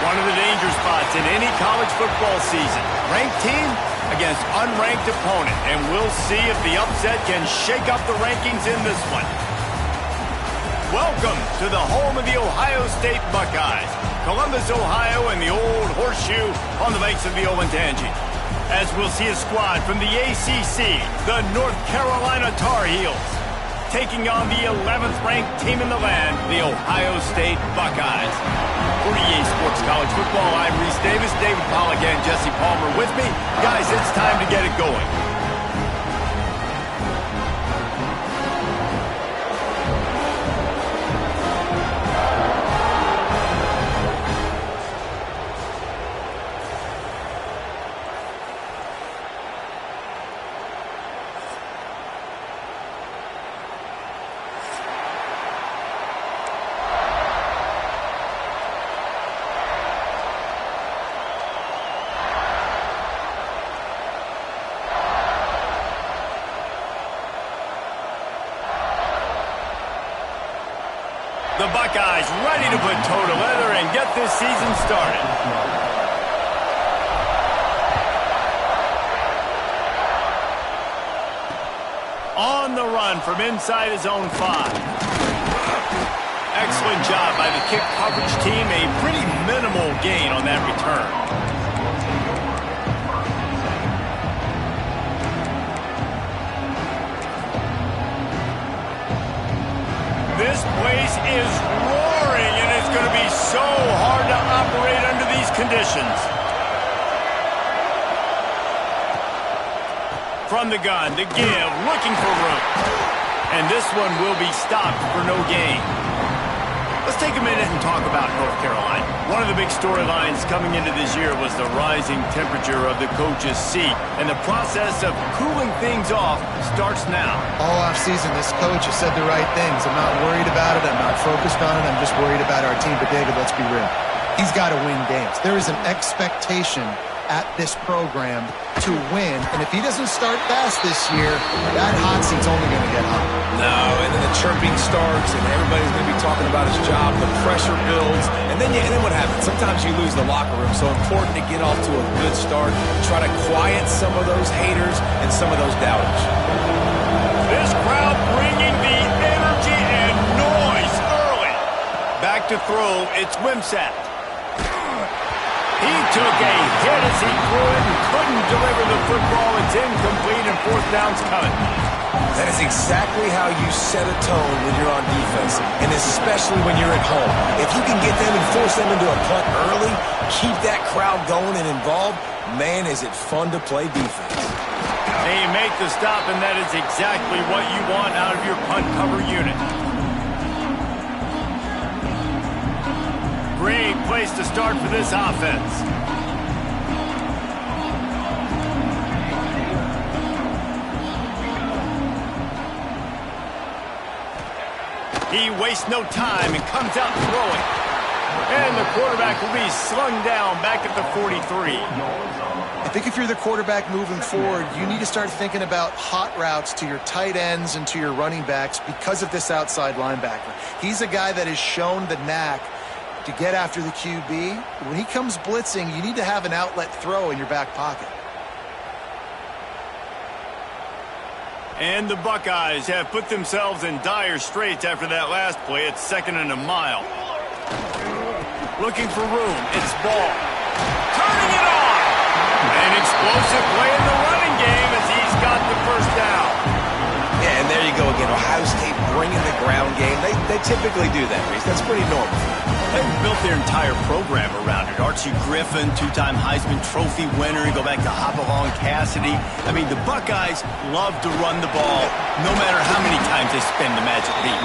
One of the danger spots in any college football season. Ranked team against unranked opponent. And we'll see if the upset can shake up the rankings in this one. Welcome to the home of the Ohio State Buckeyes. Columbus, Ohio, and the old horseshoe on the banks of the Olentangy. As we'll see a squad from the ACC, the North Carolina Tar Heels, taking on the 11th ranked team in the land, the Ohio State Buckeyes. For EA Sports College Football, I'm Reese Davis, David Pollack, and Jesse Palmer with me. Guys, it's time to get it going. The Buckeyes ready to put toe to leather and get this season started. On the run from inside his own 5. Excellent job by the kick coverage team. A pretty minimal gain on that return. This place is roaring, and it's going to be so hard to operate under these conditions. From the gun, the give, looking for room. And this one will be stopped for no gain. Let's take a minute and talk about North Carolina. One of the big storylines coming into this year was the rising temperature of the coach's seat. And the process of cooling things off starts now. All offseason, this coach has said the right things. I'm not worried about it. I'm not focused on it. I'm just worried about our team. But, David, let's be real. He's got to win games. There is an expectation at this program to win. And if he doesn't start fast this year, that hot seat's only going to get hot. No, and then the chirping starts, and everybody's going to be talking about his job. The pressure builds, and then what happens? Sometimes you lose the locker room. So important to get off to a good start. Try to quiet some of those haters and some of those doubters. This crowd bringing the energy and noise early. Back to throw, it's Wimsatt. He took a hit as he threw it and couldn't deliver the football. It's incomplete and fourth down's coming. That is exactly how you set a tone when you're on defense, and especially when you're at home. If you can get them and force them into a punt early, keep that crowd going and involved, man, is it fun to play defense. They make the stop, and that is exactly what you want out of your punt cover unit. Great place to start for this offense. He wastes no time and comes out throwing. And the quarterback will be slung down back at the 43. I think if you're the quarterback moving forward, you need to start thinking about hot routes to your tight ends and to your running backs because of this outside linebacker. He's a guy that has shown the knack to get after the QB. When he comes blitzing, you need to have an outlet throw in your back pocket. And the Buckeyes have put themselves in dire straits after that last play. It's 2nd and a mile. Looking for room. It's Ball. Turning it on. An explosive play in the running game as he's got the first down. Yeah, and there you go again. Ohio State bringing the ground game. They typically do that, Reese. That's pretty normal. They've built their entire program around it. Archie Griffin, 2-time Heisman Trophy winner. You go back to Hopalong Cassidy. I mean, the Buckeyes love to run the ball no matter how many times they spin the magic beat.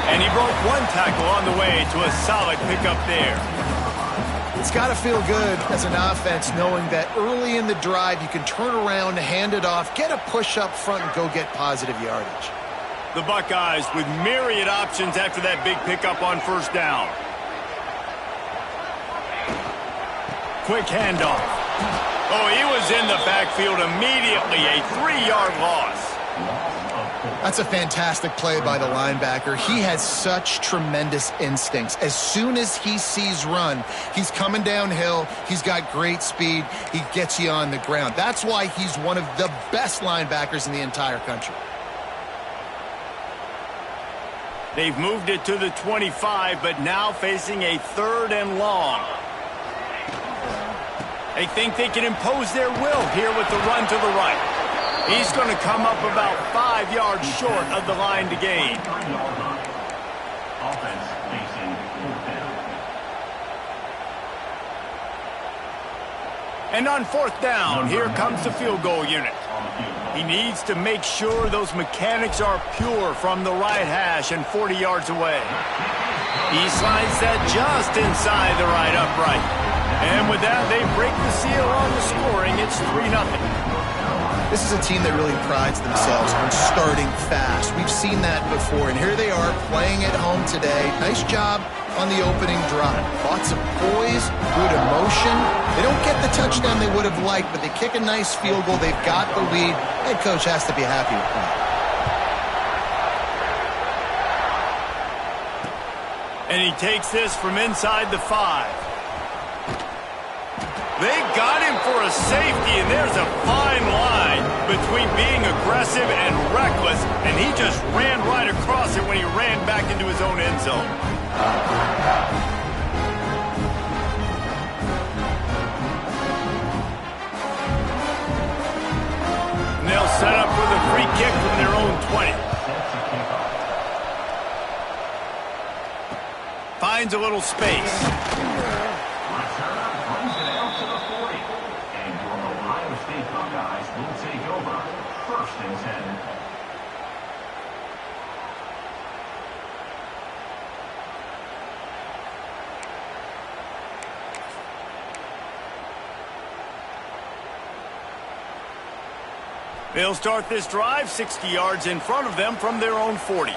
And he broke one tackle on the way to a solid pickup there. It's got to feel good as an offense knowing that early in the drive you can turn around, hand it off, get a push up front, and go get positive yardage. The Buckeyes with myriad options after that big pickup on first down. Quick handoff. Oh, he was in the backfield immediately. A 3-yard loss. That's a fantastic play by the linebacker. He has such tremendous instincts. As soon as he sees run, he's coming downhill. He's got great speed. He gets you on the ground. That's why he's one of the best linebackers in the entire country. They've moved it to the 25, but now facing a 3rd and long. They think they can impose their will here with the run to the right. He's going to come up about 5 yards short of the line to gain. And on 4th down, here comes the field goal unit. He needs to make sure those mechanics are pure from the right hash and 40 yards away. He slides that just inside the right upright. And with that, they break the seal on the scoring. It's 3-0. This is a team that really prides themselves on starting fast. We've seen that before, and here they are playing at home today. Nice job on the opening drive. Lots of poise, good emotion. They don't get the touchdown they would have liked, but they kick a nice field goal. They've got the lead. Head coach has to be happy with that. And he takes this from inside the 5. They got him for a safety, and there's a fine line between being aggressive and reckless, and he just ran right across it when he ran back into his own end zone. And they'll set up with a free kick from their own 20. Finds a little space. They'll start this drive 60 yards in front of them from their own 40.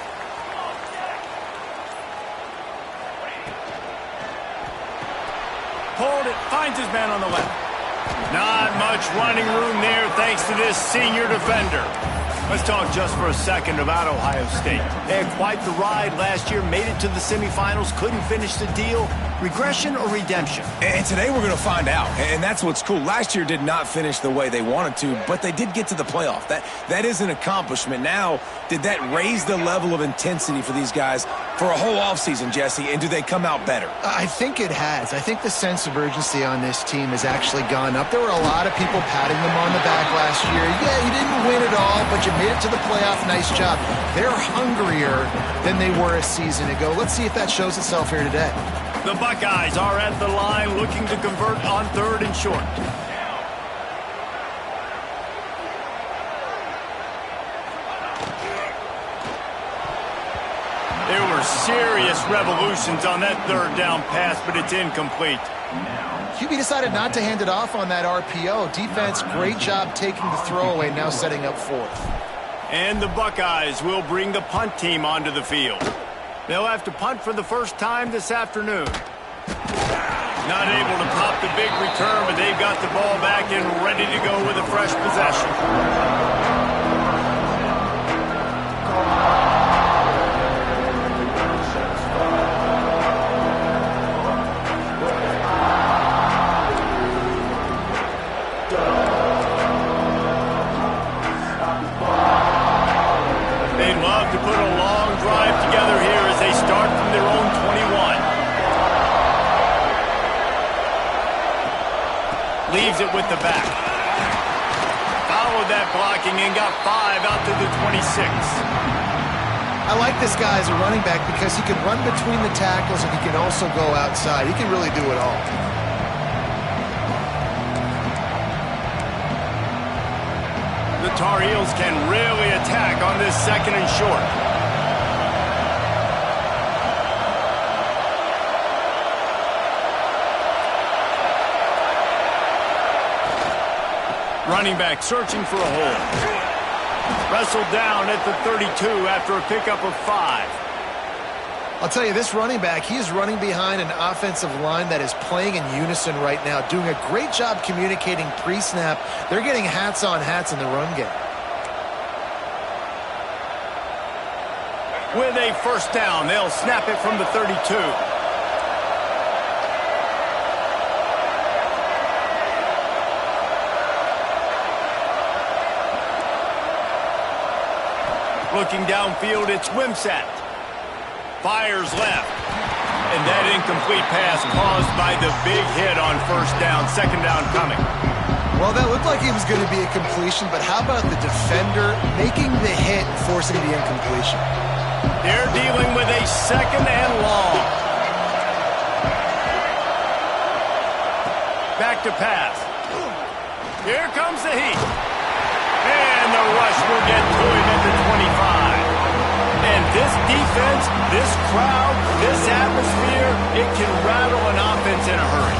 Pulled it, finds his man on the left. Not much running room there thanks to this senior defender. Let's talk just for a second about Ohio State. They had quite the ride last year, made it to the semifinals, couldn't finish the deal. Regression or redemption? And today we're going to find out, and that's what's cool. Last year did not finish the way they wanted to, but they did get to the playoff. That is an accomplishment. Now, did that raise the level of intensity for these guys for a whole offseason, Jesse, and do they come out better? I think it has. I think the sense of urgency on this team has actually gone up. There were a lot of people patting them on the back last year. Yeah, you didn't win it all, but you made it to the playoff. Nice job. They're hungrier than they were a season ago. Let's see if that shows itself here today. The Buckeyes are at the line looking to convert on 3rd and short. There were serious revolutions on that 3rd down pass, but it's incomplete. QB decided not to hand it off on that RPO. Defense, great job taking the throwaway, now setting up 4th. And the Buckeyes will bring the punt team onto the field. They'll have to punt for the first time this afternoon. Not able to pop the big return, but they've got the ball back and ready to go with a fresh possession. They'd love to put a long drive together here as they start from their own 21. Leaves it with the back. Followed that blocking and got 5 out to the 26. I like this guy as a running back because he can run between the tackles and he can also go outside. He can really do it all. The Tar Heels can really attack on this 2nd and short. Running back searching for a hole. Wrestled down at the 32 after a pickup of 5. I'll tell you, this running back, he is running behind an offensive line that is playing in unison right now, doing a great job communicating pre-snap. They're getting hats on hats in the run game. with a first down. They'll snap it from the 32. Looking downfield, it's Wimsatt. Fires left. And that incomplete pass caused by the big hit on first down. Second down coming. Well, that looked like it was going to be a completion, but how about the defender making the hit and forcing the incompletion? They're dealing with a second and long. Back to pass. Here comes the heat. And the rush will get to him at the 25. And this defense, this crowd, this atmosphere, it can rattle an offense in a hurry.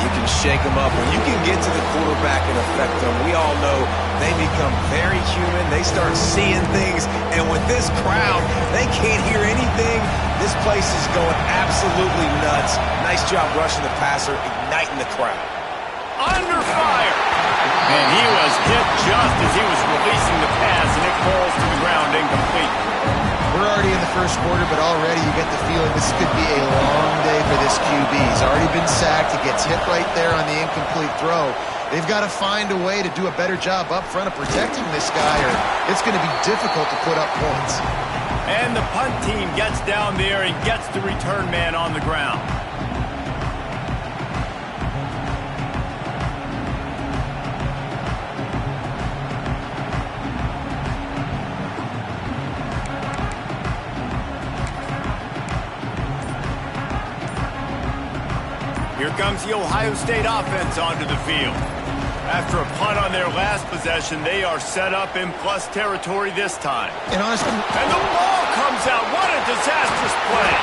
You can shake them up. When you can get to the quarterback and affect them, we all know they become very human. They start seeing things. And with this crowd, they can't hear anything. This place is going absolutely nuts. Nice job rushing the passer, igniting the crowd. Under fire. And he was hit just as he was releasing the pass, and it falls to the ground incomplete. We're already in the first quarter, but already you get the feeling this could be a long day for this QB. He's already been sacked. He gets hit right there on the incomplete throw. They've got to find a way to do a better job up front of protecting this guy, or it's going to be difficult to put up points. And the punt team gets down there and gets the return man on the ground. Here comes the Ohio State offense onto the field. After a punt on their last possession, they are set up in plus territory this time. And honestly, and the ball comes out. What a disastrous play.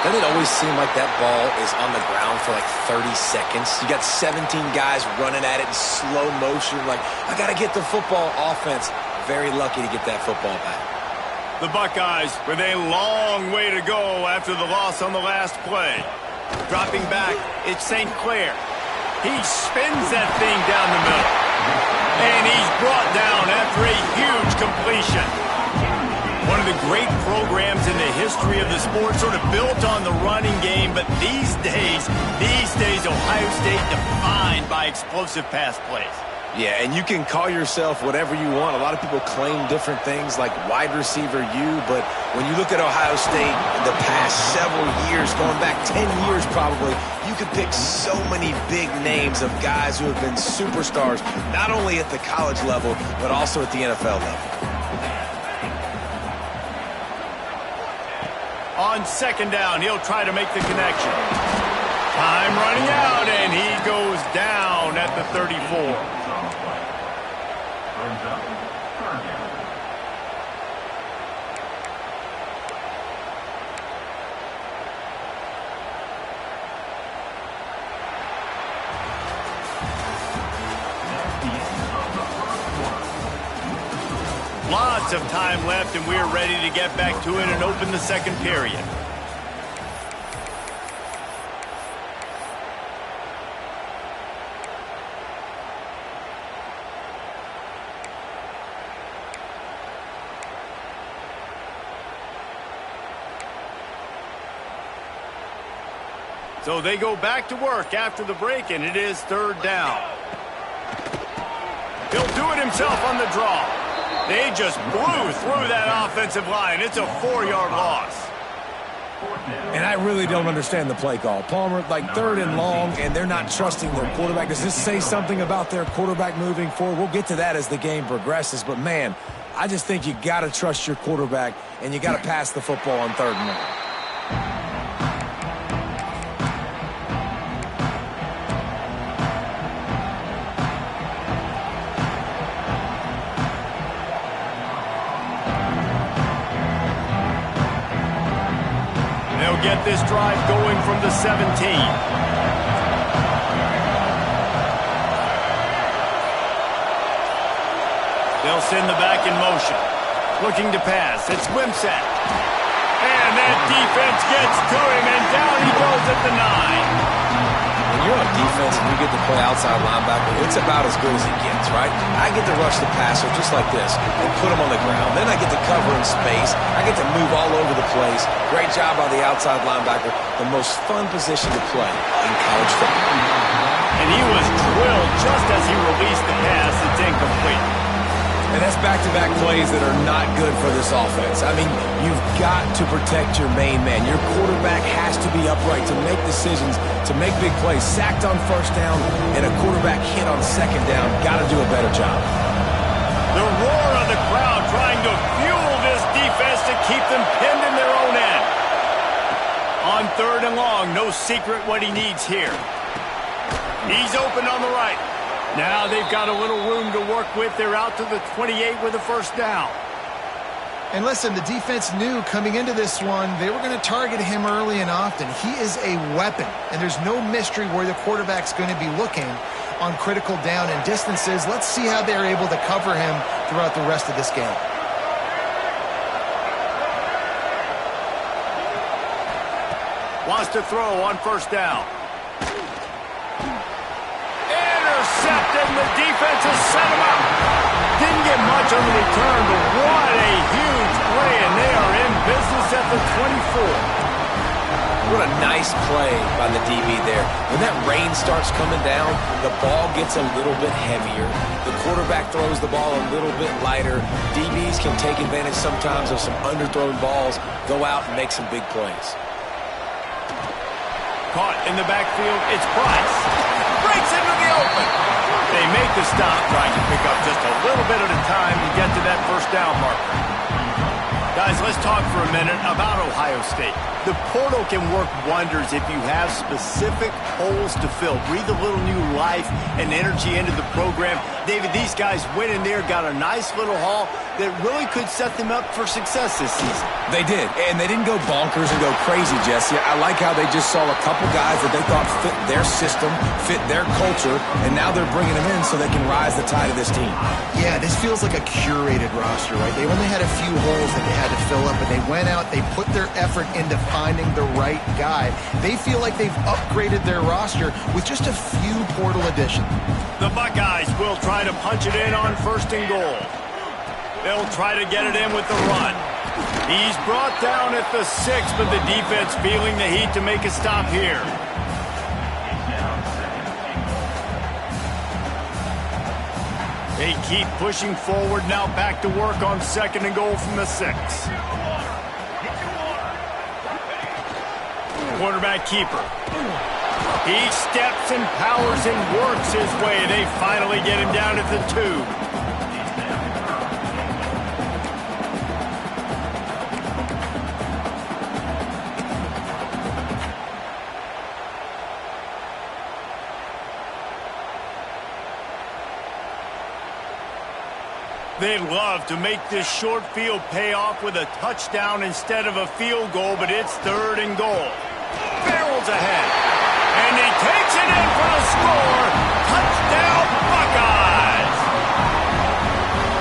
Doesn't it always seem like that ball is on the ground for like 30 seconds? You got 17 guys running at it in slow motion. Like, I got to get the football. Offense, very lucky to get that football back. The Buckeyes with a long way to go after the loss on the last play. Dropping back, it's St. Clair. He spins that thing down the middle. And he's brought down after a huge completion. One of the great programs in the history of the sport, sort of built on the running game, but these days, Ohio State defined by explosive pass plays. Yeah, and you can call yourself whatever you want. A lot of people claim different things like wide receiver U, but when you look at Ohio State the past several years, going back 10 years probably, you could pick so many big names of guys who have been superstars, not only at the college level, but also at the NFL level. On second down, he'll try to make the connection. Time running out, and he goes down at the 34. Lots of time left, and we're ready to get back to it and open the second period. So they go back to work after the break, and it is third down. He'll do it himself on the draw. They just blew through that offensive line. It's a 4-yard loss. And I really don't understand the play call. Palmer, like third and long, and they're not trusting their quarterback. Does this say something about their quarterback moving forward? We'll get to that as the game progresses. But, man, I just think you got to trust your quarterback, and you got to pass the football on third and long. Get this drive going from the 17. They'll send the back in motion. Looking to pass. It's Wimsatt. And that defense gets to him, and down he goes at the 9. when you're on defense and you get to play outside linebacker, it's about as good as it gets, right? I get to rush the passer just like this and put him on the ground. Then I get to cover in space. I get to move all over the place. Great job by the outside linebacker. The most fun position to play in college football. And he was drilled just as he released the pass. It's incomplete. And that's back-to-back plays that are not good for this offense. I mean, you've got to protect your main man. Your quarterback has to be upright to make decisions, to make big plays. Sacked on first down and a quarterback hit on second down. Got to do a better job. The roar of the crowd trying to fuel this defense to keep them pinned in their own end. On 3rd and long, no secret what he needs here. He's open on the right. Now they've got a little room to work with. They're out to the 28 with a first down. And listen, the defense knew coming into this one, they were going to target him early and often. He is a weapon, and there's no mystery where the quarterback's going to be looking on critical down and distances. Let's see how they're able to cover him throughout the rest of this game. Wants to throw on first down. Intercepted, and the defense has set him up. Didn't get much on the return, but what a huge play, and they are in business at the 24. What a nice play by the DB there. When that rain starts coming down, the ball gets a little bit heavier. The quarterback throws the ball a little bit lighter. DBs can take advantage sometimes of some underthrown balls, go out and make some big plays. Caught in the backfield, it's Price. Breaks into the open. They make the stop, trying to pick up just a little bit at a time to get to that first down marker. Guys, let's talk for a minute about Ohio State. The portal can work wonders if you have specific holes to fill. Breathe a little new life and energy into the program. David, these guys went in there, got a nice little haul that really could set them up for success this season. They did, and they didn't go bonkers and go crazy, Jesse. I like how they just saw a couple guys that they thought fit their system, fit their culture, and now they're bringing them in so they can rise the tide of this team. Yeah, this feels like a curated roster, right? They only had a few holes that they had to fill up, and they went out, they put their effort into finding the right guy. They feel like they've upgraded their roster with just a few portal additions. The Buckeyes will try to punch it in on 1st and goal. They'll try to get it in with the run. He's brought down at the 6, but the defense feeling the heat to make a stop here. They keep pushing forward, now back to work on 2nd and goal from the 6. Quarterback keeper. He steps and powers and works his way. They finally get him down at the 2. They'd love to make this short field pay off with a touchdown instead of a field goal, but it's 3rd and goal. Barrels ahead. And he takes it in for the score. Touchdown, Buckeyes!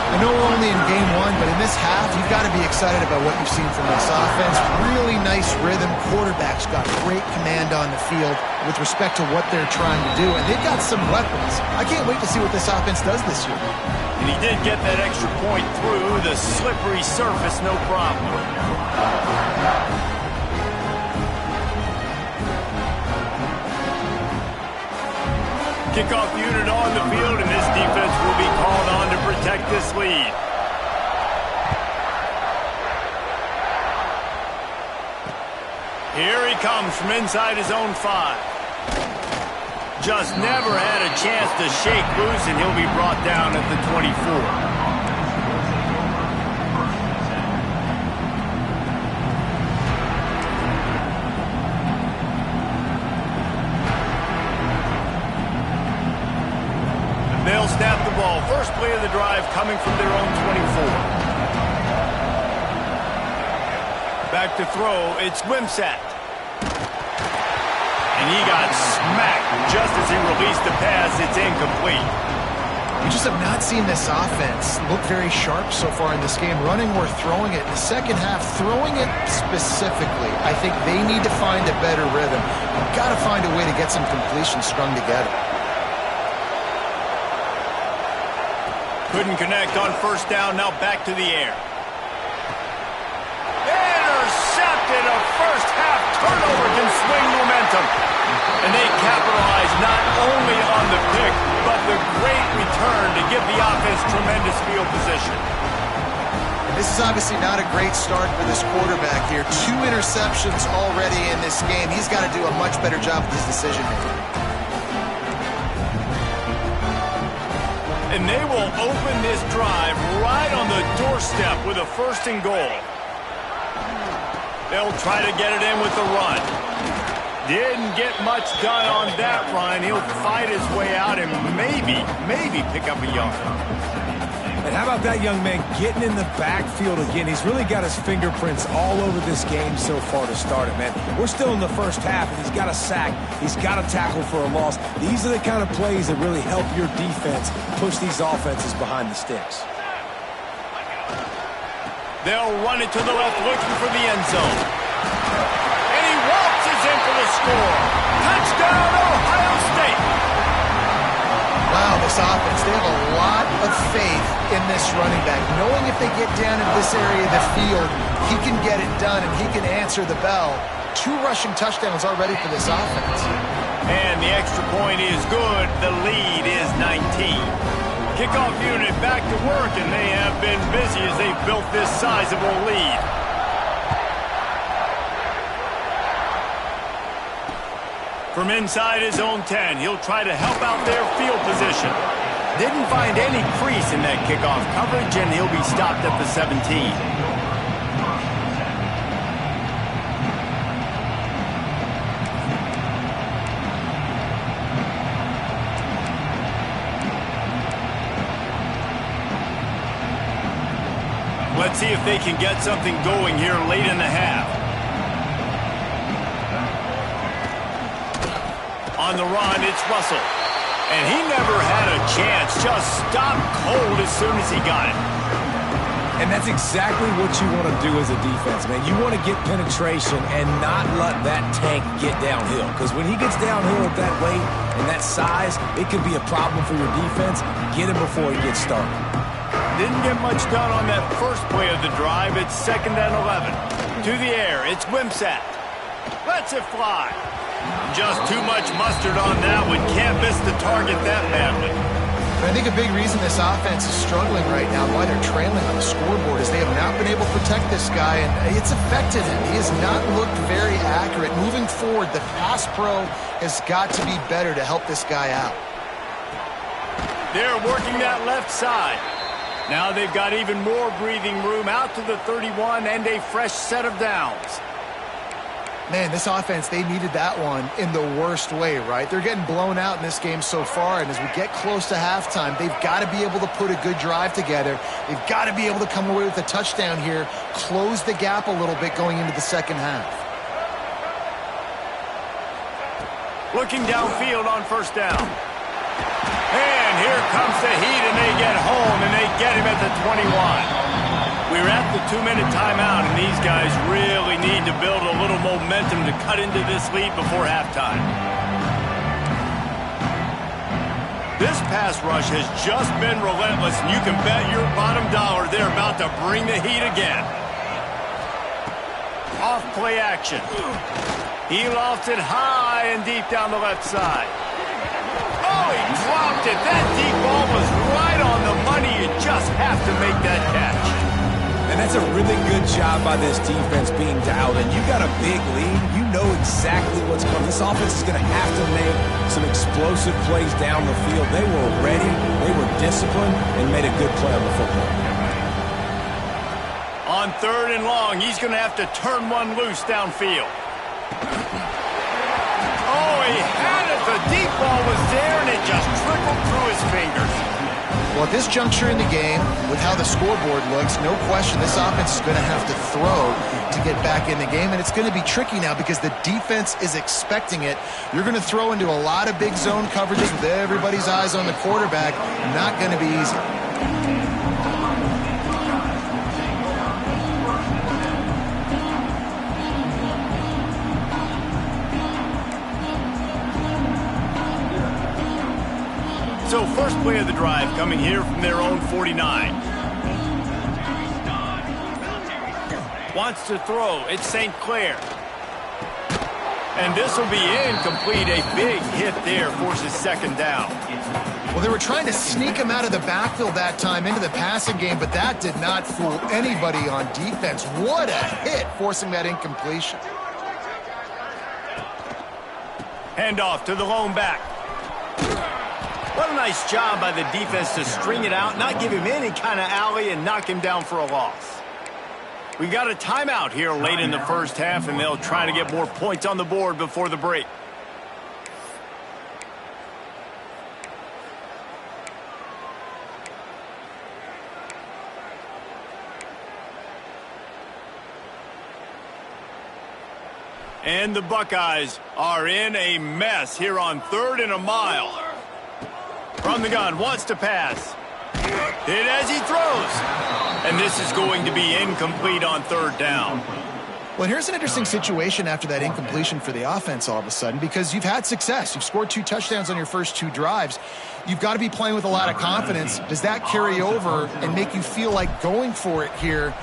I know we're only in game 1, but in this half, you've got to be excited about what you've seen from this offense. Really nice rhythm. Quarterback's got great command on the field with respect to what they're trying to do, and they've got some weapons. I can't wait to see what this offense does this year. And he did get that extra point through the slippery surface, no problem. Kickoff unit on the field, and this defense will be called on to protect this lead. Here he comes from inside his own 5. Just never had a chance to shake loose, and he'll be brought down at the 24. They'll snap the ball. First play of the drive coming from their own 24. Back to throw. It's Wimsatt. And he got smacked just as he released the pass. It's incomplete. We just have not seen this offense look very sharp so far in this game. Running or throwing it in the second half, throwing it specifically, I think they need to find a better rhythm. You've got to find a way to get some completions strung together. Couldn't connect on first down, now back to the air. Intercepted, a first half turnover can swing momentum. And they capitalize not only on the pick, but the great return to give the offense tremendous field position. This is obviously not a great start for this quarterback here. 2 interceptions already in this game. He's got to do a much better job with his decision-making. And they will open this drive right on the doorstep with a 1st and goal. They'll try to get it in with the run. Didn't get much done on that run. He'll fight his way out and maybe pick up a yard. And how about that young man getting in the backfield again? He's really got his fingerprints all over this game so far to start it, man. We're still in the first half, and he's got a sack. He's got a tackle for a loss. These are the kind of plays that really help your defense push these offenses behind the sticks. They'll run it to the left, looking for the end zone. And he waltzes in for the score. Touchdown, Ohio State. Wow, this offense, they have a lot of faith in this running back, knowing if they get down in this area of the field, he can get it done and he can answer the bell. 2 rushing touchdowns already for this offense. And the extra point is good. The lead is 19. Kickoff unit back to work, and they have been busy as they've built this sizable lead. From inside his own 10, he'll try to help out their field position. Didn't find any crease in that kickoff coverage, and he'll be stopped at the 17. Let's see if they can get something going here late in the half. On the run, it's Russell. And he never had a chance, just stopped cold as soon as he got it. And that's exactly what you want to do as a defense, man. You want to get penetration and not let that tank get downhill. Because when he gets downhill at that weight and that size, it could be a problem for your defense. Get him before he gets started. Didn't get much done on that first play of the drive. It's 2nd and 11. To the air, it's Wimsatt. Lets it fly. Just too much mustard on that one. Can't miss the target that badly. I think a big reason this offense is struggling right now, why they're trailing on the scoreboard, is they have not been able to protect this guy, and it's affected him. He has not looked very accurate. Moving forward, the pass pro has got to be better to help this guy out. They're working that left side. Now they've got even more breathing room out to the 31 and a fresh set of downs. Man, this offense, they needed that one in the worst way, right? They're getting blown out in this game so far, and as we get close to halftime, they've got to be able to put a good drive together. They've got to be able to come away with a touchdown here, close the gap a little bit going into the second half. Looking downfield on first down. And here comes the heat, and they get home, and they get him at the 21. We're at the 2-minute timeout, and these guys really need to build a little momentum to cut into this lead before halftime. This pass rush has just been relentless, and you can bet your bottom dollar they're about to bring the heat again. Off play action. He lofts it high and deep down the left side. Oh, he dropped it. That deep ball was right on the money. You just have to make that catch. And that's a really good job by this defense being dialed in. You got a big lead. You know exactly what's coming. This offense is going to have to make some explosive plays down the field. They were ready, they were disciplined, and made a good play on the football. On 3rd and long, he's going to have to turn one loose downfield. Oh, he had it. The deep ball was there, and it just trickled through his fingers. Well, at this juncture in the game, with how the scoreboard looks, no question this offense is going to have to throw to get back in the game, and it's going to be tricky now because the defense is expecting it. You're going to throw into a lot of big zone coverages with everybody's eyes on the quarterback. Not going to be easy. So first play of the drive coming here from their own 49. Wants to throw. It's St. Clair. And this will be incomplete. A big hit there forces second down. Well, they were trying to sneak him out of the backfield that time into the passing game, but that did not fool anybody on defense. What a hit, forcing that incompletion. Handoff to the lone back. What a nice job by the defense to string it out, not give him any kind of alley, and knock him down for a loss. We got a timeout here late in the first half, and they'll try to get more points on the board before the break. And the Buckeyes are in a mess here on 3rd and a mile. From the gun, wants to pass. Hit as he throws. And this is going to be incomplete on 3rd down. Well, here's an interesting situation after that incompletion for the offense all of a sudden, because you've had success. You've scored 2 touchdowns on your first 2 drives. You've got to be playing with a lot of confidence. Does that carry over and make you feel like going for it here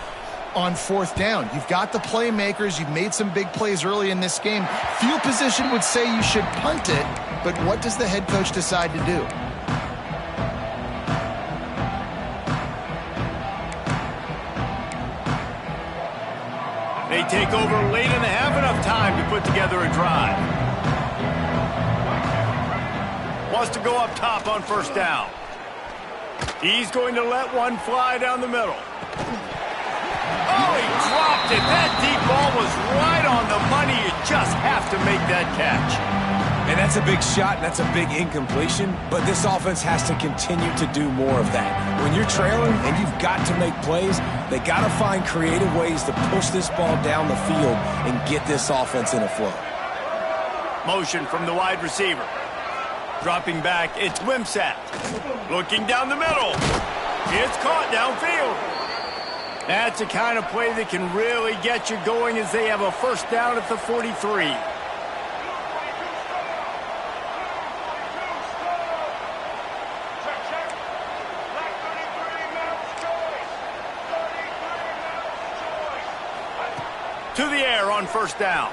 on 4th down? You've got the playmakers. You've made some big plays early in this game. Field position would say you should punt it, but what does the head coach decide to do? They take over late in the half, enough time to put together a drive. Wants to go up top on 1st down. He's going to let one fly down the middle. Oh, he dropped it. That deep ball was right on the money. You just have to make that catch. And that's a big shot, and that's a big incompletion, but this offense has to continue to do more of that. When you're trailing and you've got to make plays, they got to find creative ways to push this ball down the field and get this offense in a flow. Motion from the wide receiver. Dropping back, it's Wimsatt. Looking down the middle. It's caught downfield. That's the kind of play that can really get you going as they have a 1st down at the 43. To the air on 1st down.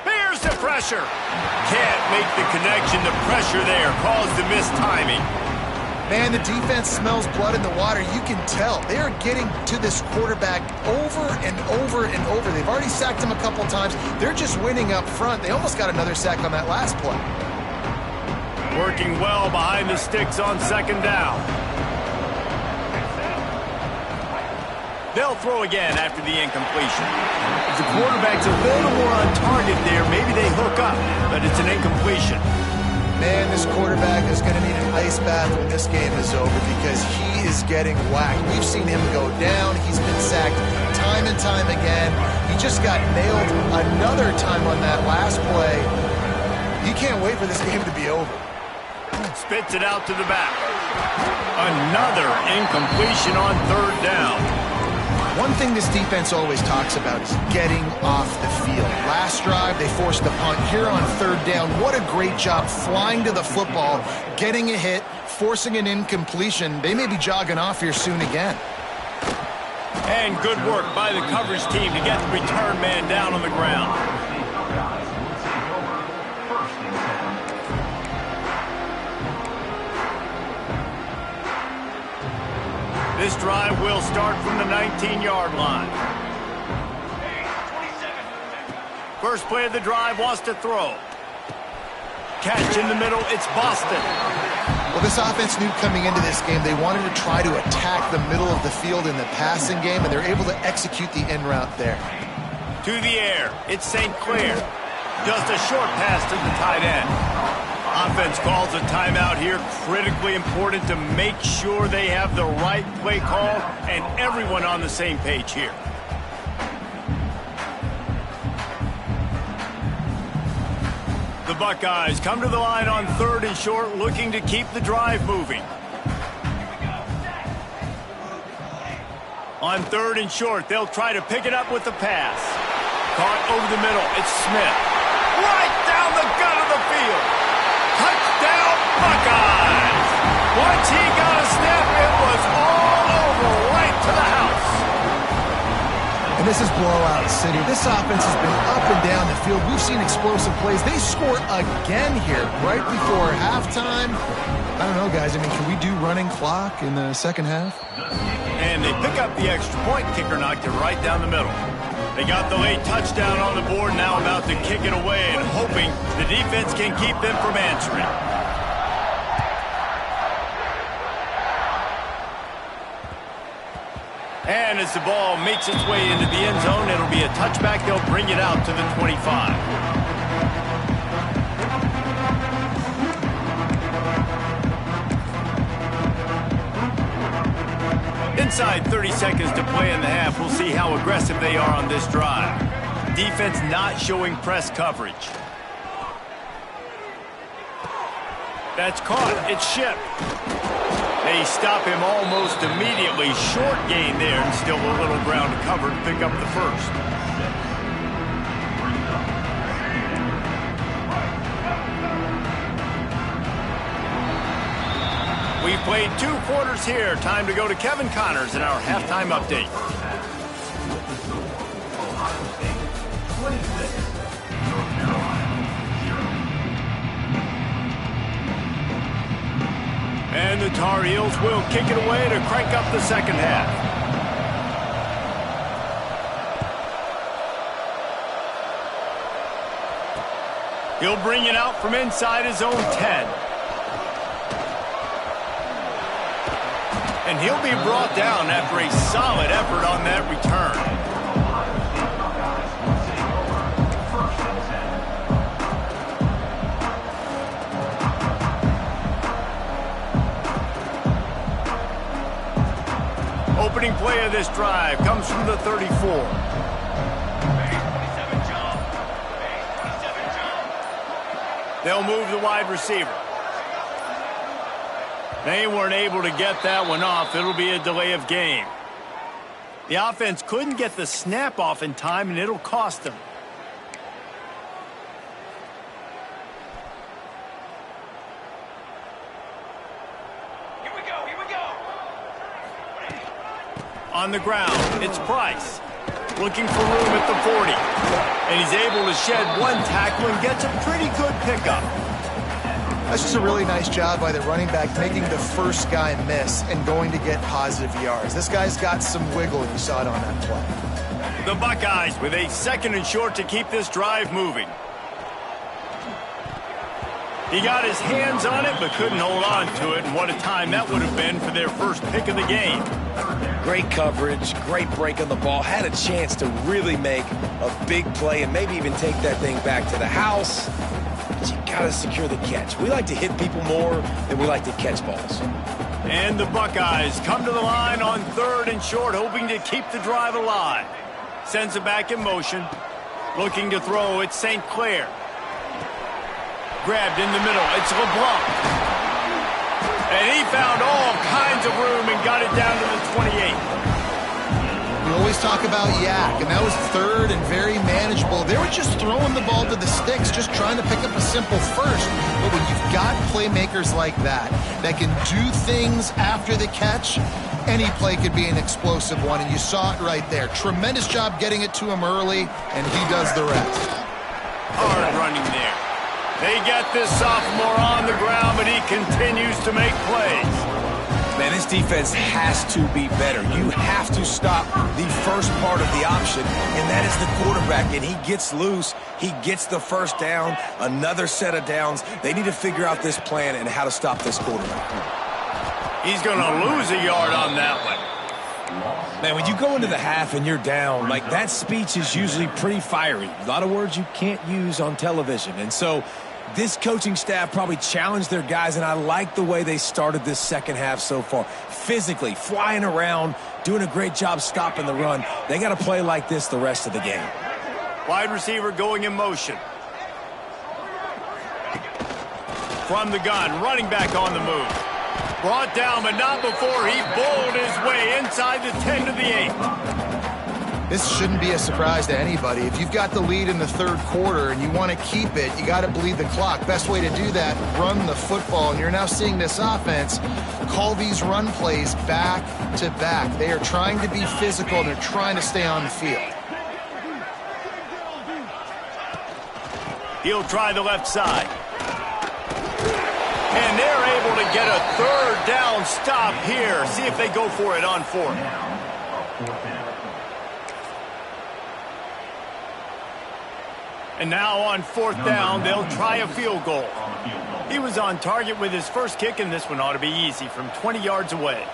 Here's the pressure. Can't make the connection. The pressure there caused the missed timing. Man, the defense smells blood in the water. You can tell. They are getting to this quarterback over and over and over. They've already sacked him a couple times. They're just winning up front. They almost got another sack on that last play. Working well behind the sticks on 2nd down. They'll throw again after the incompletion. If the quarterback's a little more on target there, maybe they hook up, but it's an incompletion. Man, this quarterback is going to need an ice bath when this game is over because he is getting whacked. We've seen him go down. He's been sacked time and time again. He just got nailed another time on that last play. He can't wait for this game to be over. Spits it out to the back. Another incompletion on 3rd down. One thing this defense always talks about is getting off the field. Last drive, they forced the punt. Here on 3rd down, what a great job flying to the football, getting a hit, forcing an incompletion. They may be jogging off here soon again. And good work by the coverage team to get the return man down on the ground. This drive will start from the 19-yard line. First play of the drive, wants to throw. Catch in the middle, it's Boston. Well, this offense knew coming into this game they wanted to try to attack the middle of the field in the passing game, and they're able to execute the in route there. To the air, it's St. Clair. Just a short pass to the tight end. Offense calls a timeout here. Critically important to make sure they have the right play call and everyone on the same page here. The Buckeyes come to the line on 3rd and short, looking to keep the drive moving. On 3rd and short, they'll try to pick it up with the pass. Caught over the middle. It's Smith. Right down the gut of the field. Touchdown, Buckeyes! Once he got a snap, it was all over, right to the house. And this is blowout city. This offense has been up and down the field. We've seen explosive plays. They score again here right before halftime. I don't know, guys. I mean, can we do running clock in the second half? And they pick up the extra point. Kicker knocked it right down the middle. They got the late touchdown on the board, now about to kick it away and hoping the defense can keep them from answering. And as the ball makes its way into the end zone, it'll be a touchback. They'll bring it out to the 25. Inside 30 seconds to play in the half. We'll see how aggressive they are on this drive. Defense not showing press coverage. That's caught. It's shipped. They stop him almost immediately. Short gain there and still a little ground to cover to pick up the first. We've played 2 quarters here. Time to go to Kevin Connors in our halftime update. And the Tar Heels will kick it away to crank up the second half. He'll bring it out from inside his own 10. And he'll be brought down after a solid effort on that return. Opening play of this drive comes from the 34. They'll move the wide receiver. They weren't able to get that one off. It'll be a delay of game. The offense couldn't get the snap off in time, and it'll cost them. Here we go, here we go. On the ground, it's Price. Looking for room at the 40. And he's able to shed one tackle and gets a pretty good pickup. That's just a really nice job by the running back, making the first guy miss and going to get positive yards. This guy's got some wiggle, and you saw it on that play. The Buckeyes with a 2nd and short to keep this drive moving. He got his hands on it, but couldn't hold on to it, and what a time that would have been for their first pick of the game. Great coverage, great break on the ball. Had a chance to really make a big play and maybe even take that thing back to the house. But you got to secure the catch. We like to hit people more than we like to catch balls. And the Buckeyes come to the line on 3rd and short, hoping to keep the drive alive. Sends it back in motion. Looking to throw, it's St. Clair. Grabbed in the middle, it's LeBlanc. And he found all kinds of room and got it down to the 28. We always talk about yak, and that was 3rd and very manageable. They were just throwing the ball to the sticks, just trying to pick up a simple first. But when you've got playmakers like that can do things after the catch, any play could be an explosive one, and you saw it right there. Tremendous job getting it to him early, and he does the rest. Hard running there. They get this sophomore on the ground, but he continues to make plays. Man, this defense has to be better. You have to stop the first part of the option, and that is the quarterback. And he gets loose. He gets the first down, another set of downs. They need to figure out this plan and how to stop this quarterback. He's going to lose a yard on that one. Man, when you go into the half and you're down, like that speech is usually pretty fiery. A lot of words you can't use on television. And so This coaching staff probably challenged their guys, and I like the way they started this second half so far. Physically, flying around, doing a great job stopping the run. They got to play like this the rest of the game. Wide receiver going in motion. From the gun, running back on the move. Brought down, but not before he bowled his way inside the 10 to the 8. This shouldn't be a surprise to anybody. If you've got the lead in the third quarter and you want to keep it, you got to bleed the clock. Best way to do that, run the football. And you're now seeing this offense call these run plays back to back. They are trying to be physical, and they're trying to stay on the field. He'll try the left side. And they're able to get a third down stop here. See if they go for it on fourth. And now on fourth down, they'll try a field goal. He was on target with his first kick, and this one ought to be easy from 20 yards away.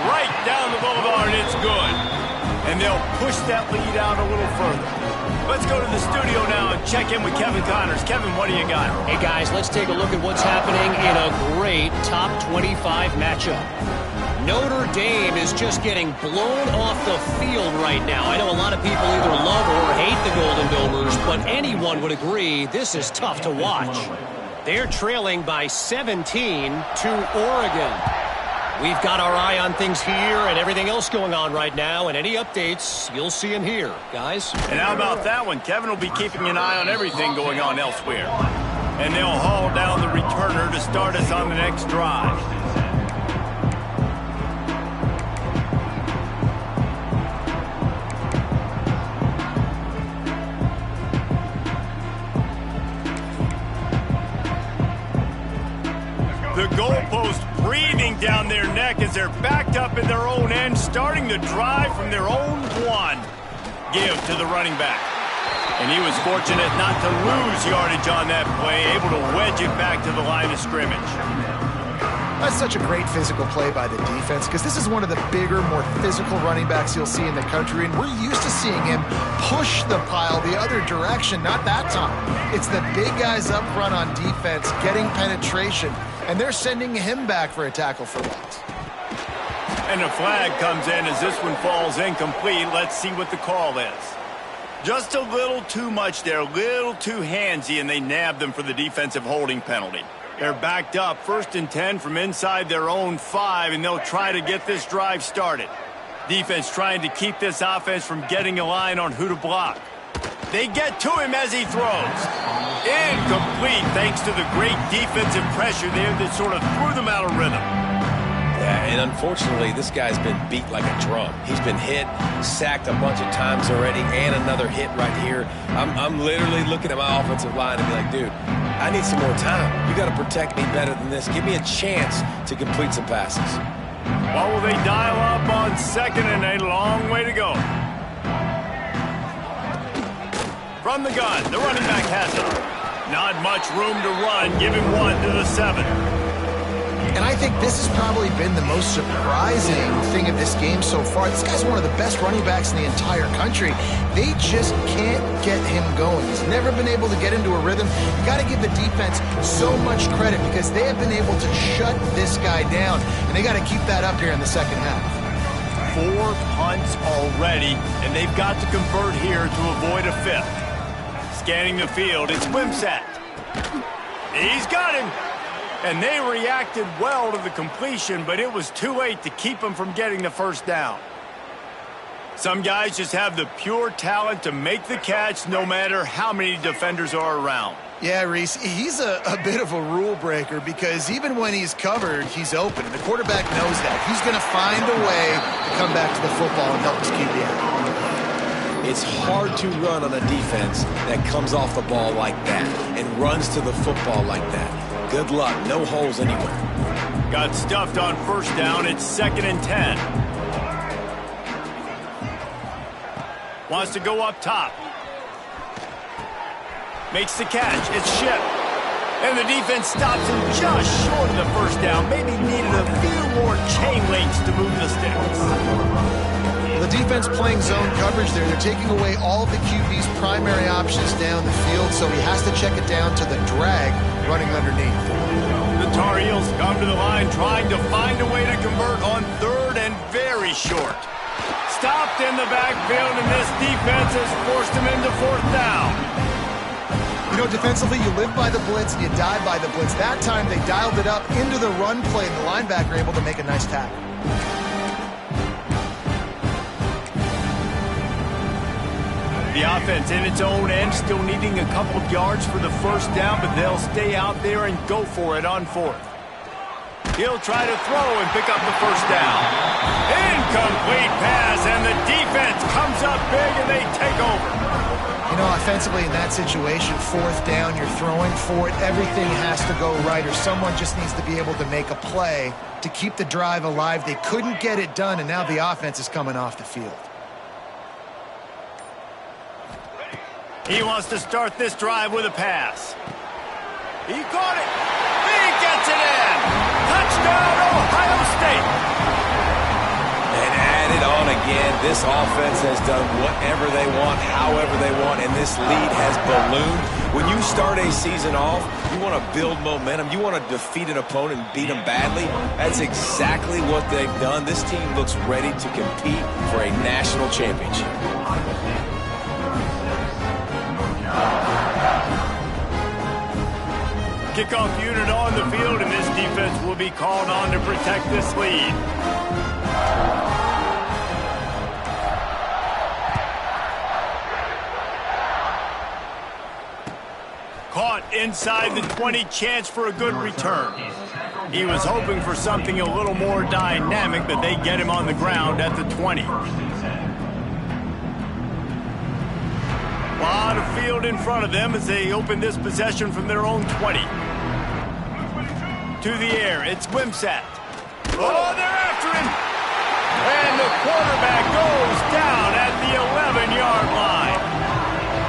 Right down the boulevard, it's good. And they'll push that lead out a little further. Let's go to the studio now and check in with Kevin Connors. Kevin, what do you got? Hey, guys, let's take a look at what's happening in a great top 25 matchup. Notre Dame is just getting blown off the field right now. I know a lot of people either love or hate the Golden Domers, but anyone would agree this is tough to watch. They're trailing by 17 to Oregon. We've got our eye on things here and everything else going on right now, and any updates, you'll see them here, guys. And how about that one? Kevin will be keeping an eye on everything going on elsewhere. And they'll haul down the returner to start us on the next drive. The goalpost breathing down their neck as they're backed up in their own end, starting the drive from their own one. Give to the running back. And he was fortunate not to lose yardage on that play, able to wedge it back to the line of scrimmage. That's such a great physical play by the defense, because this is one of the bigger, more physical running backs you'll see in the country, and we're used to seeing him push the pile the other direction. Not that time. It's the big guys up front on defense getting penetration, and they're sending him back for a tackle for loss. And a flag comes in as this one falls incomplete. Let's see what the call is. Just a little too much there, a little too handsy, and they nab them for the defensive holding penalty. They're backed up, 1st and 10 from inside their own 5, and they'll try to get this drive started. Defense trying to keep this offense from getting a line on who to block. They get to him as he throws. Incomplete thanks to the great defensive pressure there that sort of threw them out of rhythm. Yeah, and unfortunately, this guy's been beat like a drum. He's been hit, sacked a bunch of times already, and another hit right here. I'm literally looking at my offensive line and be like, dude, I need some more time. You got to protect me better than this. Give me a chance to complete some passes. What will they dial up on 2nd and a long way to go? From the gun, the running back has it. Not much room to run. Give him 1 to the 7. And I think this has probably been the most surprising thing of this game so far. This guy's one of the best running backs in the entire country. They just can't get him going. He's never been able to get into a rhythm. You got to give the defense so much credit because they have been able to shut this guy down. And they got to keep that up here in the second half. 4 punts already, and they've got to convert here to avoid a 5th. Scanning the field, it's Wimsatt. He's got him. And they reacted well to the completion, but it was too late to keep them from getting the first down. Some guys just have the pure talent to make the catch no matter how many defenders are around. Yeah, Reese, he's a bit of a rule breaker because even when he's covered, he's open. And the quarterback knows that. He's going to find a way to come back to the football and help his QB out. It's hard to run on a defense that comes to the ball like that and runs to the football like that. Good luck. No holes anywhere. Got stuffed on 1st down. It's 2nd and 10. Wants to go up top. Makes the catch. It's Ship. And the defense stops him just short of the 1st down. Maybe needed a few more chain links to move the sticks. The defense playing zone coverage there. They're taking away all of the QB's primary options down the field, so he has to check it down to the drag running underneath. The Tar Heels come to the line trying to find a way to convert on third and very short. Stopped in the backfield, and this defense has forced him into fourth down. You know, defensively, you live by the blitz and you die by the blitz. That time, they dialed it up into the run play, and the linebacker able to make a nice tackle. The offense in its own end, still needing a couple of yards for the first down, but they'll stay out there and go for it on fourth. He'll try to throw and pick up the first down. Incomplete pass, and the defense comes up big, and they take over. You know, offensively in that situation, fourth down, you're throwing for it. Everything has to go right, or someone just needs to be able to make a play to keep the drive alive. They couldn't get it done, and now the offense is coming off the field. He wants to start this drive with a pass. He caught it. He gets it in. Touchdown, Ohio State. And add it on again. This offense has done whatever they want, however they want, and this lead has ballooned. When you start a season off, you want to build momentum. You want to defeat an opponent and beat them badly. That's exactly what they've done. This team looks ready to compete for a national championship. Kickoff unit on the field, and this defense will be called on to protect this lead. Caught inside the 20, chance for a good return. He was hoping for something a little more dynamic, but they get him on the ground at the 20. A lot of field in front of them as they open this possession from their own 20. To the air, it's Wimsatt. Oh, they're after him! And the quarterback goes down at the 11-yard line.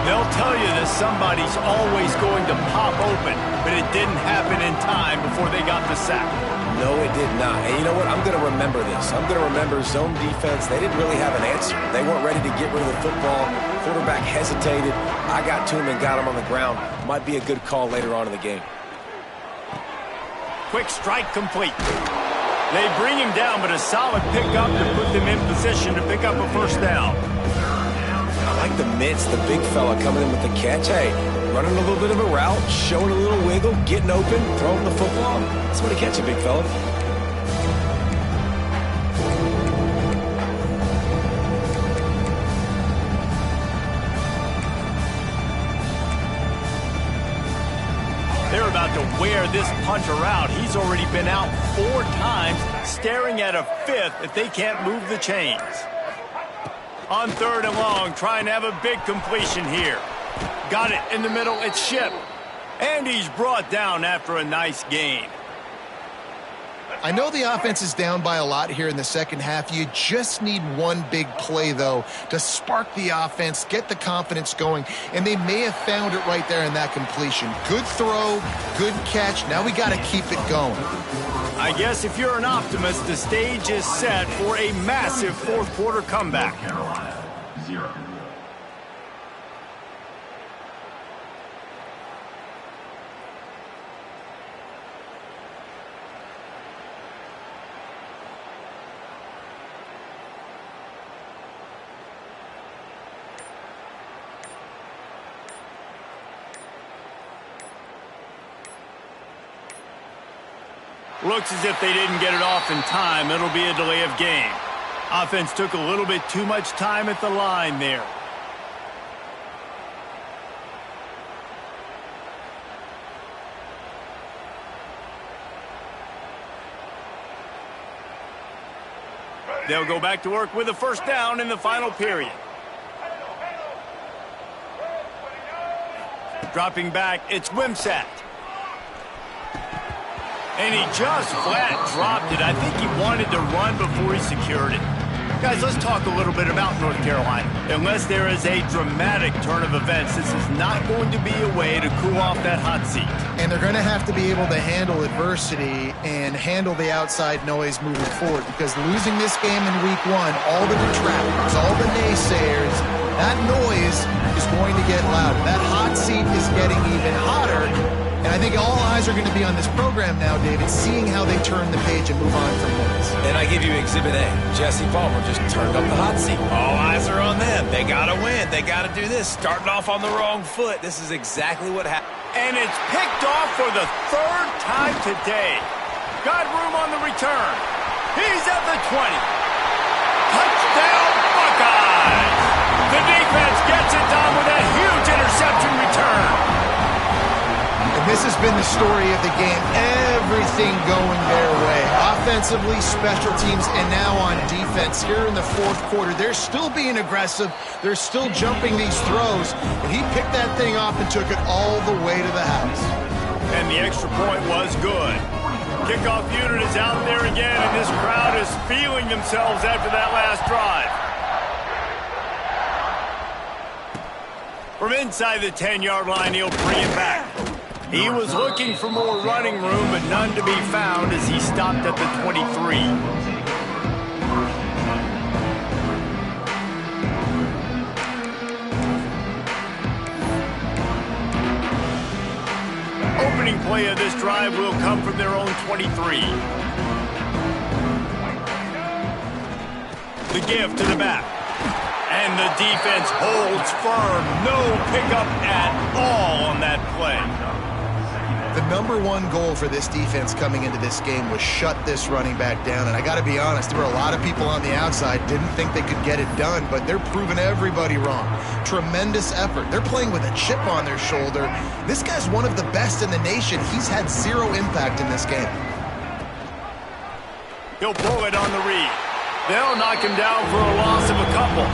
They'll tell you that somebody's always going to pop open, but it didn't happen in time before they got the sack. No, it did not. And you know what? I'm going to remember this. I'm going to remember zone defense. They didn't really have an answer. They weren't ready to get rid of the football. Quarterback hesitated. I got to him and got him on the ground. Might be a good call later on in the game. Quick strike complete. They bring him down, but a solid pickup to put them in position to pick up a first down. I like the mitts, the big fella coming in with the catch. Hey, running a little bit of a route, showing a little wiggle, getting open, throwing the football. That's what he catch a big fella. They're about to wear this punter out. He's already been out 4 times, staring at a 5th if they can't move the chains. On 3rd and long, trying to have a big completion here. Got it in the middle, it's Ship. And he's brought down after a nice gain. I know the offense is down by a lot here in the second half. You just need one big play, though, to spark the offense, get the confidence going, and they may have found it right there in that completion. Good throw, good catch. Now we got to keep it going. I guess if you're an optimist, the stage is set for a massive fourth-quarter comeback. Carolina, 0. Looks as if they didn't get it off in time. It'll be a delay of game. Offense took a little bit too much time at the line there. They'll go back to work with a first down in the final period. Dropping back, it's Wimsatt. And he just flat dropped it. I think he wanted to run before he secured it. Guys, let's talk a little bit about North Carolina. Unless there is a dramatic turn of events, this is not going to be a way to cool off that hot seat. And they're going to have to be able to handle adversity and handle the outside noise moving forward, because losing this game in week 1, all the detractors, all the naysayers, that noise is going to get louder. That hot seat is getting even hotter. And I think all eyes are going to be on this program now, David, seeing how they turn the page and move on from wins. And I give you Exhibit A. Jesse Palmer just turned up the hot seat. All eyes are on them. They got to win. They got to do this. Starting off on the wrong foot. This is exactly what happened. And it's picked off for the 3rd time today. Got room on the return. He's at the 20. Touchdown, Buckeyes! The defense gets it done with a huge interception return. And this has been the story of the game. Everything going their way. Offensively, special teams, and now on defense here in the 4th quarter. They're still being aggressive. They're still jumping these throws. And he picked that thing off and took it all the way to the house. And the extra point was good. Kickoff unit is out there again, and this crowd is feeling themselves after that last drive. From inside the 10-yard line, he'll bring it back. He was looking for more running room, but none to be found as he stopped at the 23. Opening play of this drive will come from their own 23. The give to the back. And the defense holds firm. No pickup at all on that play. The #1 goal for this defense coming into this game was shut this running back down. And I got to be honest, there were a lot of people on the outside didn't think they could get it done, but they're proving everybody wrong. Tremendous effort. They're playing with a chip on their shoulder. This guy's one of the best in the nation. He's had 0 impact in this game. He'll pull it on the read. They'll knock him down for a loss of a couple.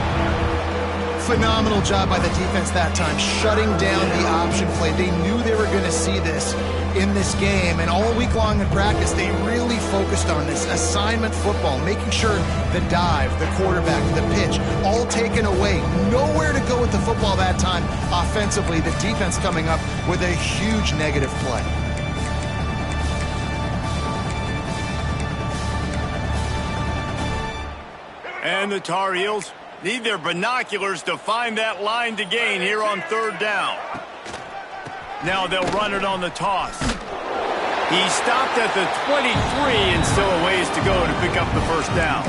Phenomenal job by the defense that time, shutting down the option play. They knew they were going to see this in this game, and all week long in practice, they really focused on this assignment football, making sure the dive, the quarterback, the pitch, all taken away. Nowhere to go with the football that time offensively. The defense coming up with a huge negative play. And the Tar Heels need their binoculars to find that line to gain here on 3rd down. Now they'll run it on the toss. He stopped at the 23 and still a ways to go to pick up the 1st down.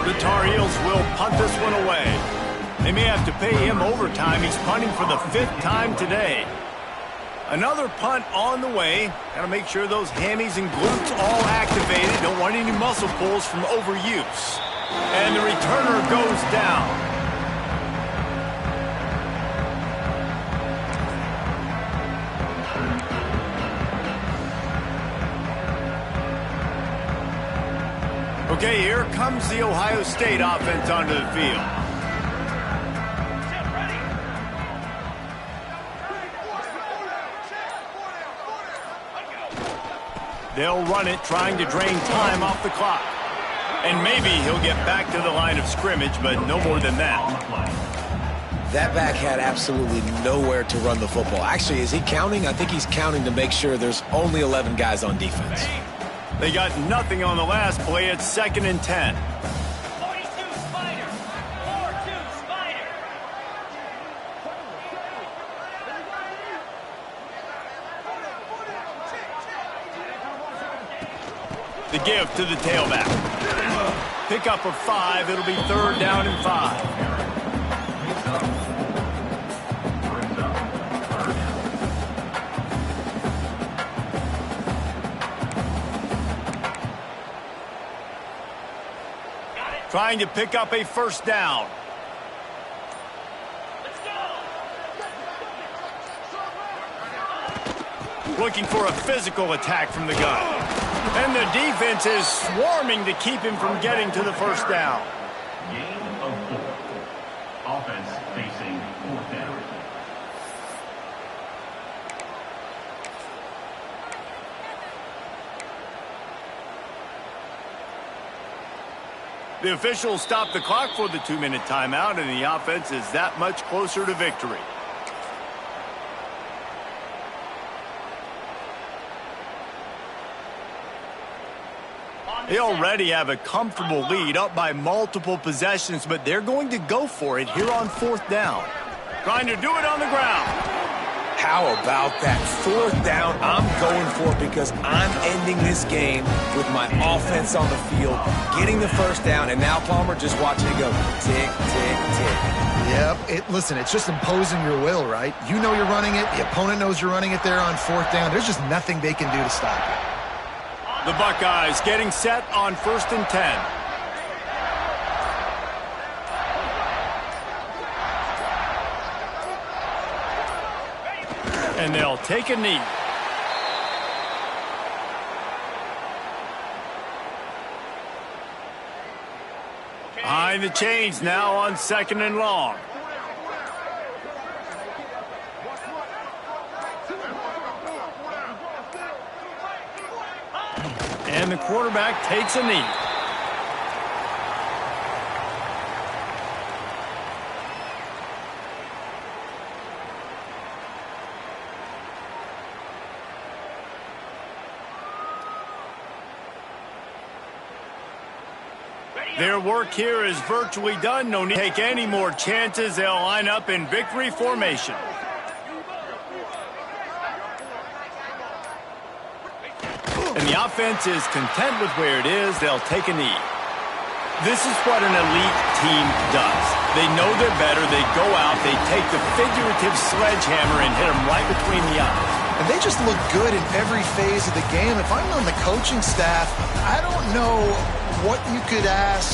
The Tar Heels will punt this one away. They may have to pay him overtime. He's punting for the 5th time today. Another punt on the way. Got to make sure those hammies and glutes all activated. Don't want any muscle pulls from overuse. And the returner goes down. Okay, here comes the Ohio State offense onto the field. They'll run it, trying to drain time off the clock. And maybe he'll get back to the line of scrimmage, but no more than that. That back had absolutely nowhere to run the football. Actually, is he counting? I think he's counting to make sure there's only 11 guys on defense. They got nothing on the last play. It's 2nd and 10. 42 Spider. 4-2 Spider. The give to the tailback. Pick up of 5. It'll be 3rd down and 5. Trying to pick up a 1st down. Looking for a physical attack from the gun. And the defense is swarming to keep him from getting to the 1st down. Gain of 4. Offense facing 4th down. The officials stop the clock for the 2-minute timeout, and the offense is that much closer to victory. They already have a comfortable lead, up by multiple possessions, but they're going to go for it here on 4th down. Trying to do it on the ground. How about that? 4th down, I'm going for it because I'm ending this game with my offense on the field, getting the 1st down, and now, Palmer, just watching it go tick, tick, tick. Yep. Listen, it's just imposing your will, right? You know you're running it. The opponent knows you're running it there on 4th down. There's just nothing they can do to stop it. The Buckeyes getting set on 1st and 10. And they'll take a knee. Behind the chains now on 2nd and long. And the quarterback takes a knee. Their work here is virtually done. No need to take any more chances. They'll line up in victory formation. And the offense is content with where it is. They'll take a knee. This is what an elite team does. They know they're better. They go out. They take the figurative sledgehammer and hit them right between the eyes. And they just look good in every phase of the game. If I'm on the coaching staff, I don't know what you could ask